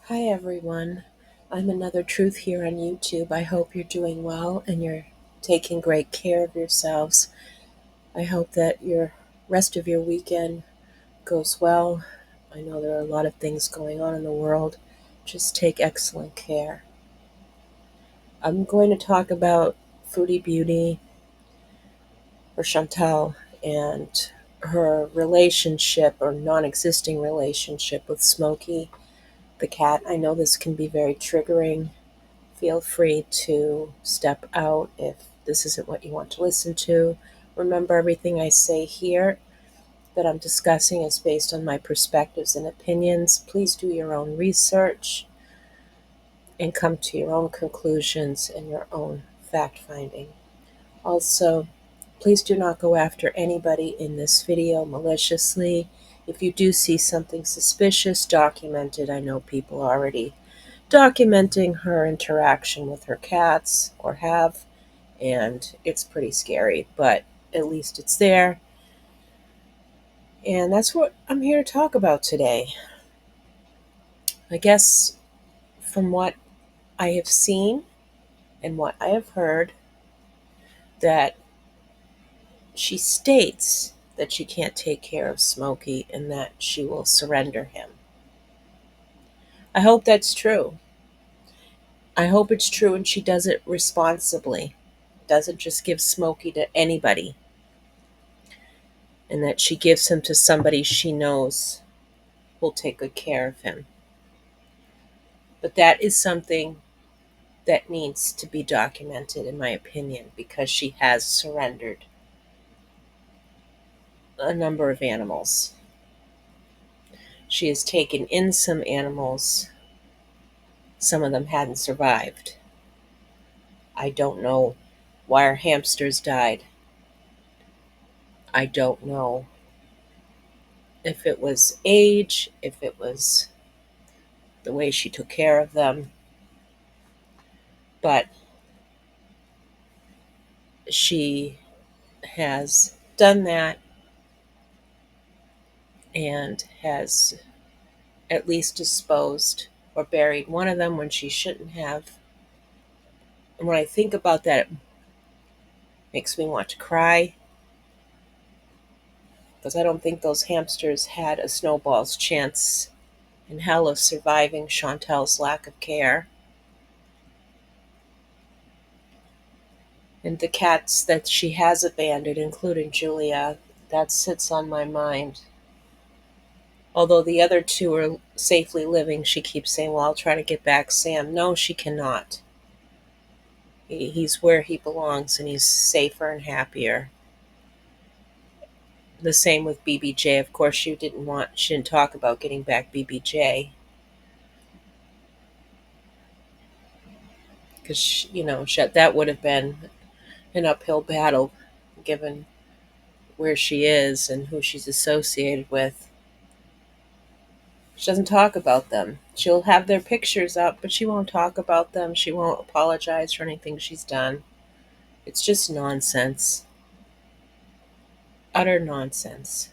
Hi everyone. I'm Another Truth here on YouTube. I hope you're doing well and you're taking great care of yourselves. I hope that your rest of your weekend goes well. I know there are a lot of things going on in the world. Just take excellent care. I'm going to talk about Foodie Beauty or Chantal and her relationship or non-existing relationship with Smokey the Cat. I know this can be very triggering. Feel free to step out if this isn't what you want to listen to. Remember, everything I say here that I'm discussing is based on my perspectives and opinions. Please do your own research and come to your own conclusions and your own fact finding. Also, please do not go after anybody in this video maliciously. If you do see something suspicious, document it. I know people already documenting her interaction with her cats or have, and it's pretty scary, but at least it's there. And that's what I'm here to talk about today. I guess from what I have seen and what I have heard, that she states that she can't take care of Smokey and that she will surrender him. I hope that's true. I hope it's true and she does it responsibly. Doesn't just give Smokey to anybody, and that she gives him to somebody she knows will take good care of him. But that is something that needs to be documented, in my opinion, because she has surrendered a number of animals. She has taken in some animals, some of them hadn't survived. I don't know why our hamsters died. I don't know if it was age, if it was the way she took care of them, but she has done that and has at least disposed or buried one of them when she shouldn't have. And when I think about that, it makes me want to cry because I don't think those hamsters had a snowball's chance in hell of surviving Chantal's lack of care. And the cats that she has abandoned, including Julia, that sits on my mind. Although the other two are safely living, she keeps saying, well, I'll try to get back Sam. No, she cannot. He's where he belongs and he's safer and happier. The same with BBJ. Of course, she didn't talk about getting back BBJ because, that would have been an uphill battle given where she is and who she's associated with. She doesn't talk about them. She'll have their pictures up, but she won't talk about them. She won't apologize for anything she's done. It's just nonsense. Utter nonsense.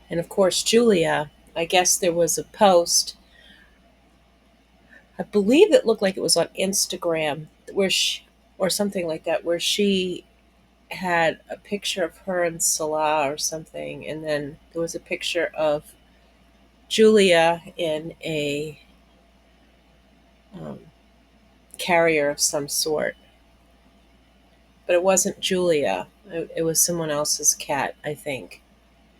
And of course, Julia, I guess there was a post, I believe it looked like it was on Instagram, where she, or something like that, where she had a picture of her and Salah or something, and then there was a picture of Julia in a um, carrier of some sort. But it wasn't Julia. It was someone else's cat, I think,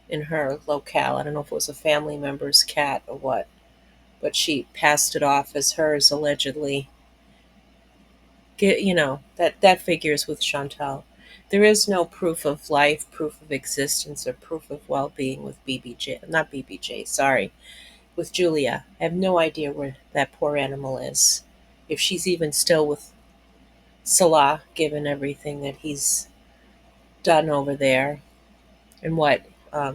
in her locale. I don't know if it was a family member's cat or what, but she passed it off as hers allegedly. That figures with Chantal. There is no proof of life, proof of existence, or proof of well-being with BBJ. Not BBJ, sorry, with Julia. I have no idea where that poor animal is. If she's even still with Salah, given everything that he's done over there and what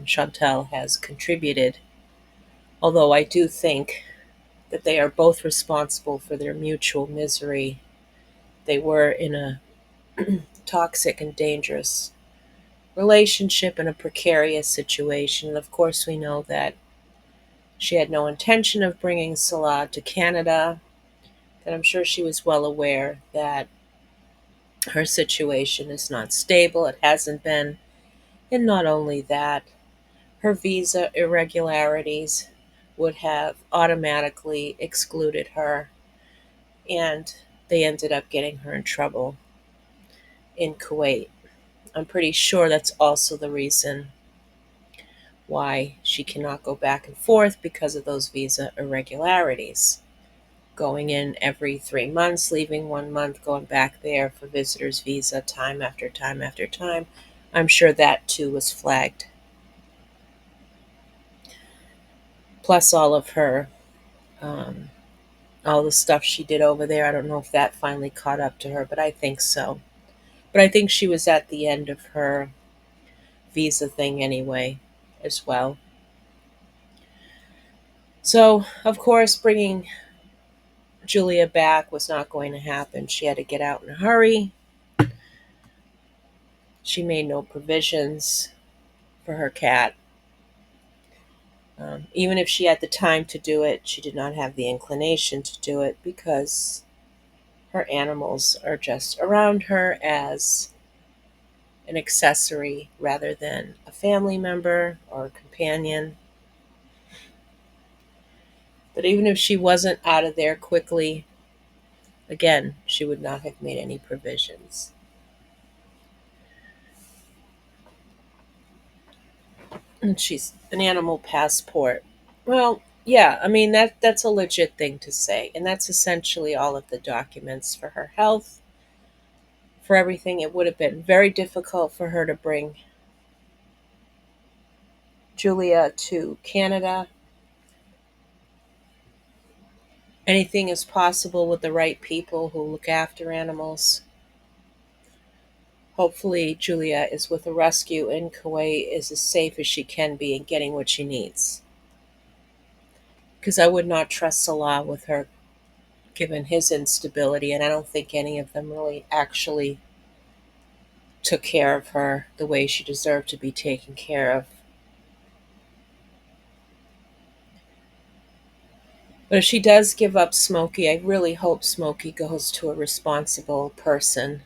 Chantal has contributed. Although I do think that they are both responsible for their mutual misery. They were in a toxic and dangerous relationship in a precarious situation. And of course, we know that She had no intention of bringing Salah to Canada, and I'm sure she was well aware that her situation is not stable. It hasn't been. And not only that, her visa irregularities would have automatically excluded her, and they ended up getting her in trouble in Kuwait. I'm pretty sure that's also the reason why she cannot go back and forth, because of those visa irregularities. Going in every 3 months, leaving 1 month, going back there for visitor's visa time after time after time. I'm sure that too was flagged. Plus um, all the stuff she did over there. I don't know if that finally caught up to her, but I think so. But I think she was at the end of her visa thing anyway, as well. So, of course, bringing Julia back was not going to happen. She had to get out in a hurry. She made no provisions for her cat. Even if she had the time to do it, she did not have the inclination to do it, because her animals are just around her as an accessory rather than a family member or a companion. But even if she wasn't out of there quickly, again, she would not have made any provisions. And she's an animal passport. Well, yeah, I mean that's a legit thing to say, and that's essentially all of the documents for her health, for everything. It would have been very difficult for her to bring Julia to Canada. Anything is possible with the right people who look after animals. Hopefully, Julia is with a rescue in Kuwait, is as safe as she can be, and getting what she needs. Because I would not trust Salah with her, given his instability, and I don't think any of them really actually took care of her the way she deserved to be taken care of. But if she does give up Smokey, I really hope Smokey goes to a responsible person.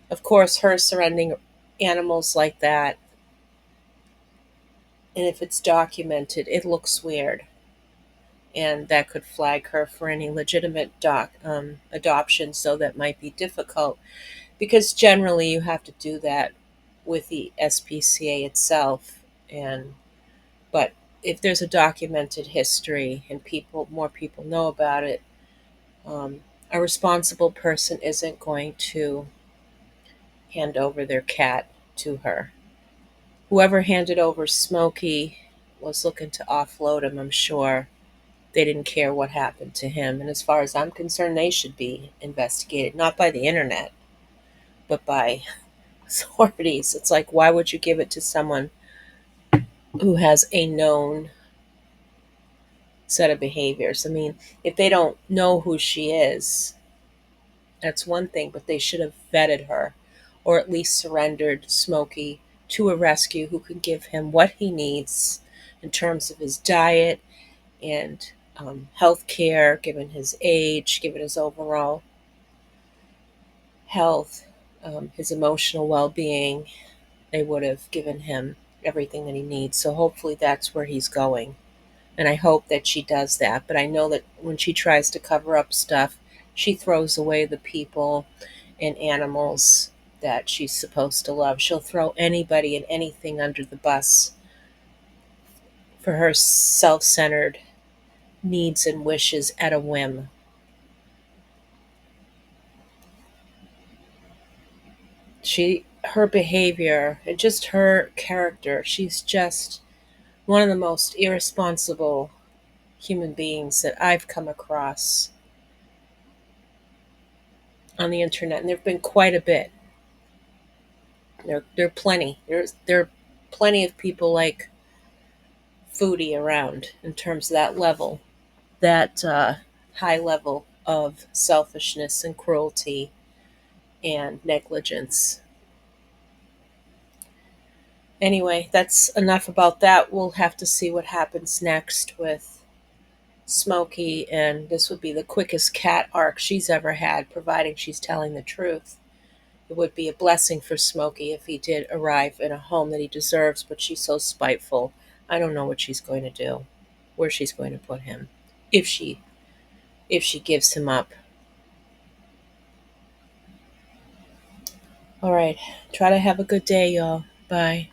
Of course, her surrendering animals like that, and if it's documented, it looks weird. And that could flag her for any legitimate adoption, so that might be difficult, because generally you have to do that with the SPCA itself. And but if there's a documented history and more people know about it, um, a responsible person isn't going to hand over their cat to her. Whoever handed over Smokey was looking to offload him, I'm sure. They didn't care what happened to him. And as far as I'm concerned, they should be investigated, not by the internet, but by authorities. It's like, why would you give it to someone who has a known set of behaviors? I mean, if they don't know who she is, that's one thing, but they should have vetted her, or at least surrendered Smokey to a rescue who could give him what he needs in terms of his diet and health care, given his age, given his overall health, his emotional well being. They would have given him everything that he needs. So hopefully that's where he's going. And I hope that she does that. But I know that when she tries to cover up stuff, she throws away the people and animals that she's supposed to love. She'll throw anybody and anything under the bus for her self centered needs and wishes at a whim. Her behavior and just her character, she's just one of the most irresponsible human beings that I've come across on the internet. And there have been quite a bit. There are plenty. There are plenty of people like Foodie around in terms of that level, that high level of selfishness and cruelty and negligence. Anyway, that's enough about that. We'll have to see what happens next with Smokey, and this would be the quickest cat arc she's ever had, providing she's telling the truth. It would be a blessing for Smokey if he did arrive in a home that he deserves, but she's so spiteful. I don't know what she's going to do, where she's going to put him, if she gives him up. All right, try to have a good day, y'all. Bye.